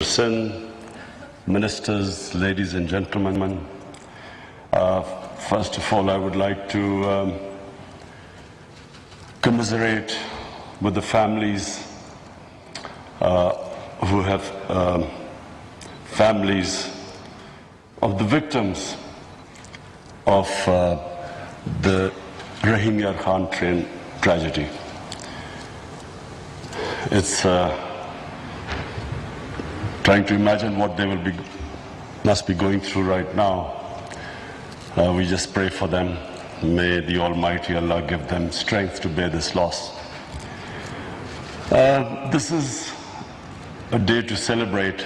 Sin, ministers, ladies and gentlemen, first of all, I would like to commiserate with the families who have families of the victims of the Rahim Yar Khan train tragedy. It's trying to imagine what they must be going through right now. We just pray for them. May the Almighty Allah give them strength to bear this loss. This is a day to celebrate.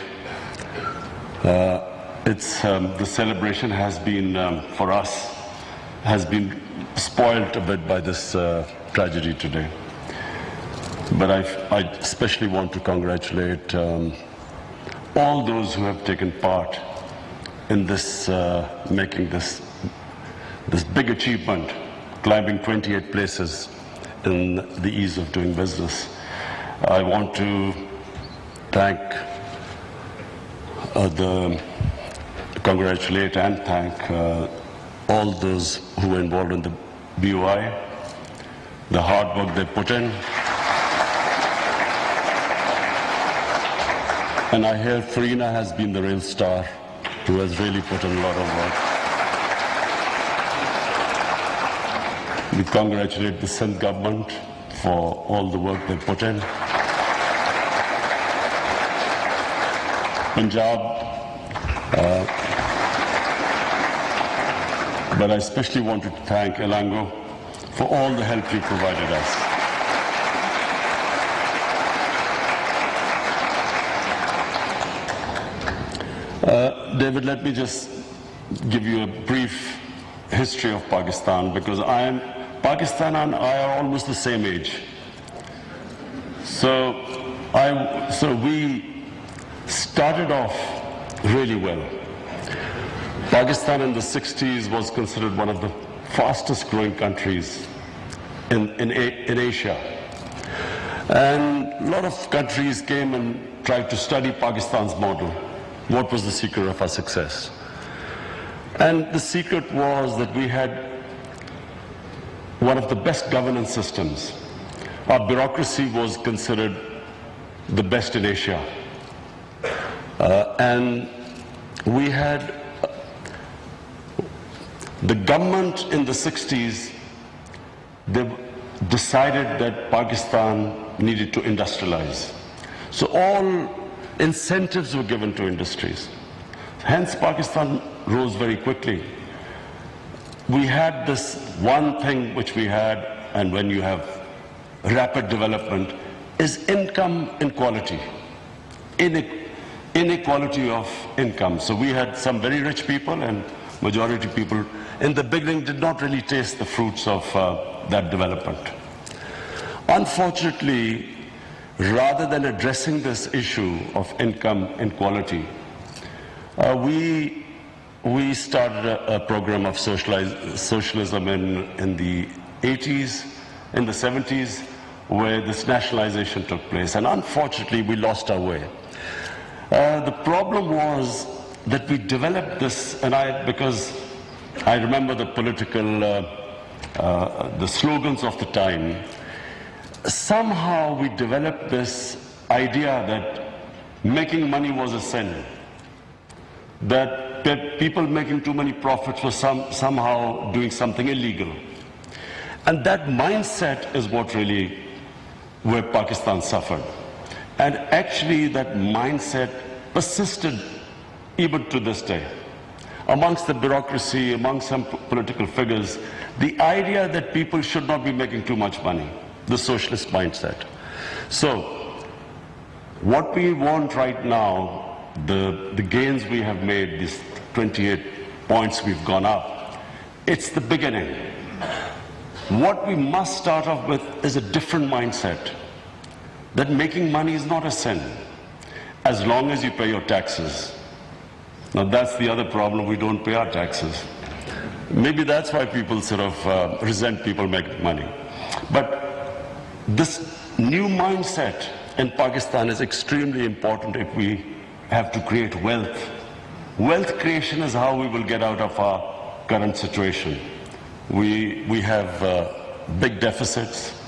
The celebration has been, for us, has been spoiled a bit by this tragedy today. But I especially want to congratulate all those who have taken part in this, making this big achievement, climbing 28 places in the ease of doing business. I want to congratulate and thank all those who were involved in the BOI, the hard work they put in. And I hear Farina has been the real star, who has really put in a lot of work. We congratulate the Sindh government for all the work they put in. Punjab, but I especially wanted to thank Elango for all the help he provided us. David, let me just give you a brief history of Pakistan, because Pakistan and I are almost the same age. So we started off really well. Pakistan in the 60s was considered one of the fastest growing countries in Asia. And a lot of countries came and tried to study Pakistan's model. What was the secret of our success? And the secret was that we had one of the best governance systems. Our bureaucracy was considered the best in Asia. And we had the government in the 60s, they decided that Pakistan needed to industrialize. So all incentives were given to industries. Hence, Pakistan rose very quickly. We had this one thing which we had, and when you have rapid development, is income inequality. Inequality of income. So we had some very rich people, and majority people in the beginning did not really taste the fruits of that development. Unfortunately, rather than addressing this issue of income inequality, we started a program of socialism in the 80s, in the 70s, where this nationalization took place. And unfortunately, we lost our way. The problem was that we developed this, because I remember the political, the slogans of the time. Somehow we developed this idea that making money was a sin, that people making too many profits were somehow doing something illegal. And that mindset is what really, where Pakistan suffered. And actually that mindset persisted even to this day. Amongst the bureaucracy, among some political figures, the idea that people should not be making too much money. The socialist mindset. So, what we want right now, the gains we have made, these 28 points we've gone up, it's the beginning. What we must start off with is a different mindset, that making money is not a sin, as long as you pay your taxes. Now that's the other problem, we don't pay our taxes. Maybe that's why people sort of resent people making money. But this new mindset in Pakistan is extremely important if we have to create wealth. Wealth creation is how we will get out of our current situation. We have big deficits.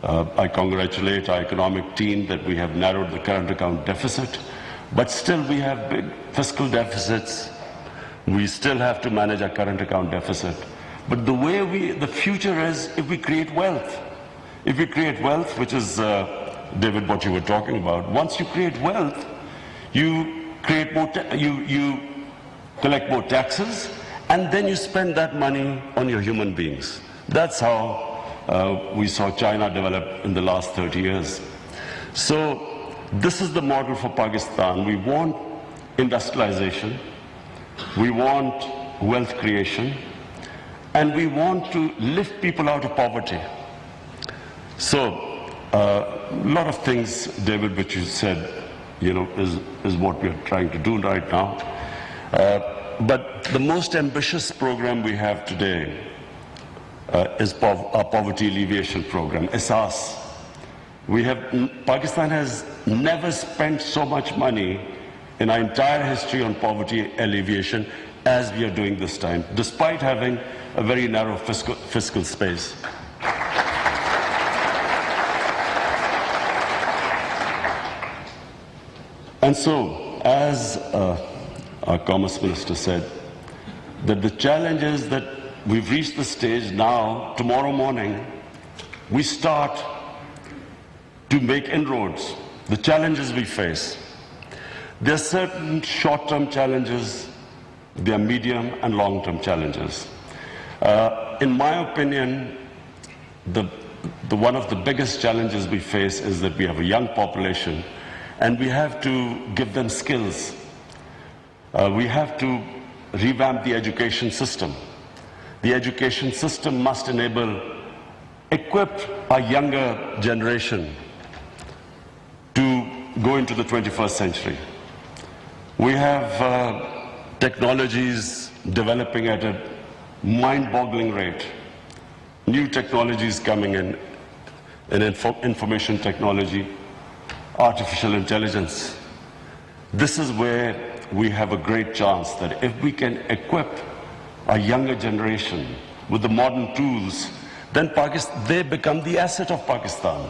I congratulate our economic team that we have narrowed the current account deficit, but still we have big fiscal deficits. We still have to manage our current account deficit. But the future is if we create wealth. If we create wealth, which is, David, what you were talking about, once you create wealth, you create more, you collect more taxes, and then you spend that money on your human beings. That's how we saw China develop in the last 30 years. So this is the model for Pakistan. We want industrialization, we want wealth creation, and we want to lift people out of poverty. So a lot of things, David, which you said, is what we are trying to do right now. But the most ambitious program we have today is our poverty alleviation program, ESAS. Pakistan has never spent so much money in our entire history on poverty alleviation as we are doing this time, despite having a very narrow fiscal space. And so, as our Commerce Minister said, that the challenge is that we've reached the stage now, tomorrow morning, we start to make inroads. The challenges we face. There are certain short-term challenges, there are medium and long-term challenges. In my opinion, one of the biggest challenges we face is that we have a young population and we have to give them skills. We have to revamp the education system. The education system must equip our younger generation to go into the 21st century. We have technologies developing at a mind-boggling rate. New technologies coming in information technology, artificial intelligence. This is where we have a great chance that if we can equip our younger generation with the modern tools, then they become the asset of Pakistan.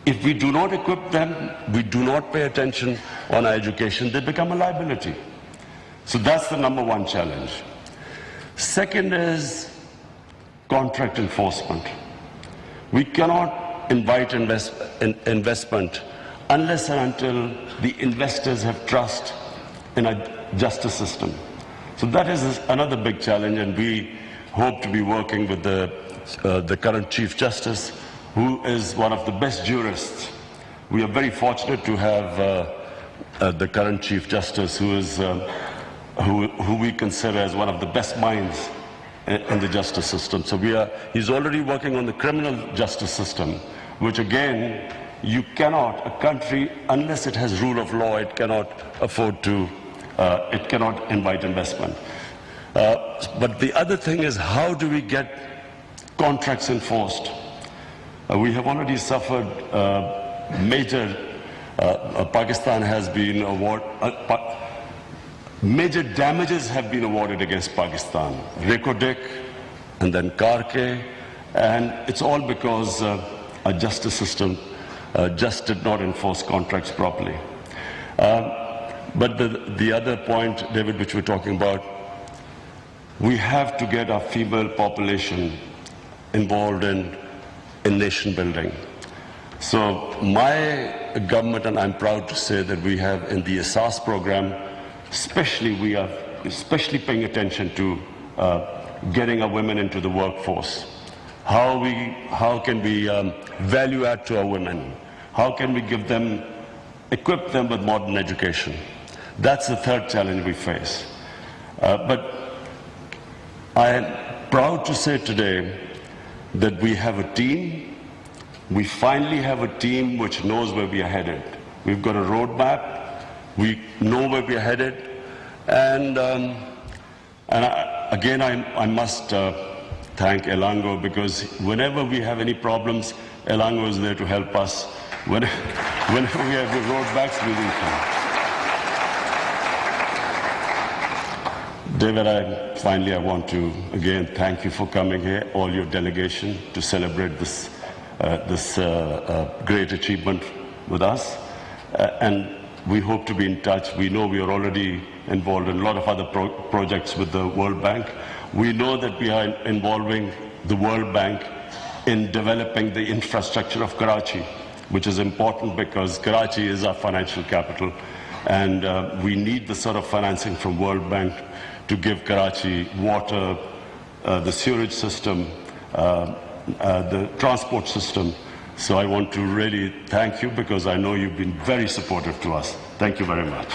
If we do not equip them, we do not pay attention on our education, they become a liability. So that's the number one challenge. Second is contract enforcement. We cannot invite investment unless and until the investors have trust in a justice system. So that is another big challenge, and we hope to be working with the current Chief Justice, who is one of the best jurists. We are very fortunate to have the current Chief Justice, who we consider as one of the best minds in the justice system. So he's already working on the criminal justice system, which again, a country, unless it has rule of law, it cannot afford to, it cannot invite investment. But the other thing is, how do we get contracts enforced? We have already suffered Pakistan has been major damages have been awarded against Pakistan. Reko-Dik and then Karke, and it's all because our justice system just did not enforce contracts properly. But the other point, David, which we're talking about, we have to get our female population involved in nation building. So my government, and I'm proud to say that we have in the ESAS program, we are especially paying attention to getting our women into the workforce. How can we value add to our women? How can we equip them with modern education? That's the third challenge we face. But I am proud to say today that we have a team. We finally have a team which knows where we are headed. We've got a roadmap. We know where we are headed. And again, I must thank Elango, because whenever we have any problems, Elango is there to help us. Whenever we have the roadbacks, we will come. David, finally I want to again thank you for coming here, all your delegation, to celebrate this, great achievement with us. And we hope to be in touch. We know we are already involved in a lot of other projects with the World Bank. We know that we are involving the World Bank in developing the infrastructure of Karachi, which is important because Karachi is our financial capital, and we need the sort of financing from World Bank to give Karachi water, the sewage system, the transport system. So I want to really thank you because I know you've been very supportive to us. Thank you very much.